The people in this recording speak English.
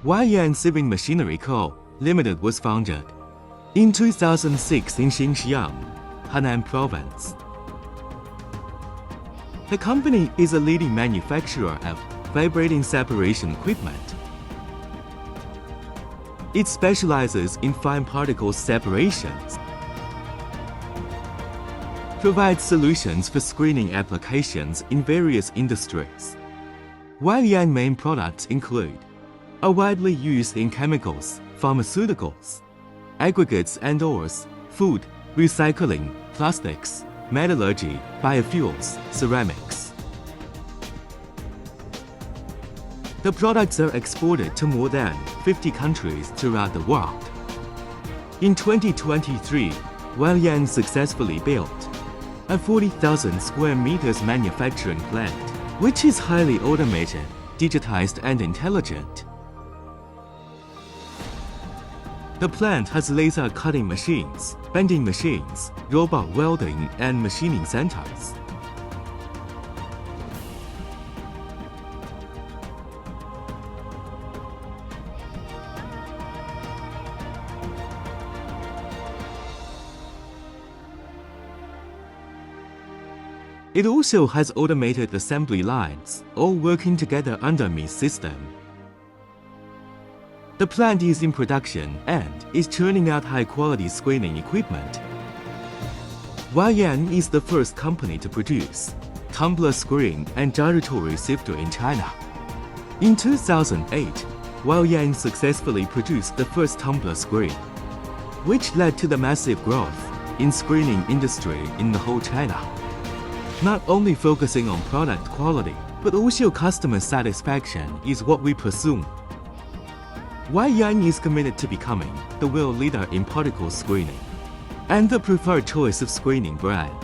Weiliang Sieving Machinery Co., Limited was founded in 2006 in Xinxiang, Henan Province. The company is a leading manufacturer of vibrating separation equipment. It specializes in fine particle separations, provides solutions for screening applications in various industries. Weiliang main products include are widely used in chemicals, pharmaceuticals, aggregates and ores, food, recycling, plastics, metallurgy, biofuels, ceramics. The products are exported to more than 50 countries throughout the world. In 2023, Weiliang successfully built a 40,000 square meters manufacturing plant, which is highly automated, digitized and intelligent. The plant has laser cutting machines, bending machines, robot welding and machining centers. It also has automated assembly lines, all working together under MIS system. The plant is in production and is churning out high-quality screening equipment. Weiliang is the first company to produce tumbler screen and gyratory sifter in China. In 2008, Weiliang successfully produced the first tumbler screen, which led to the massive growth in screening industry in the whole China. Not only focusing on product quality, but also customer satisfaction is what we pursue. Weiliang is committed to becoming the world leader in particle screening and the preferred choice of screening brand.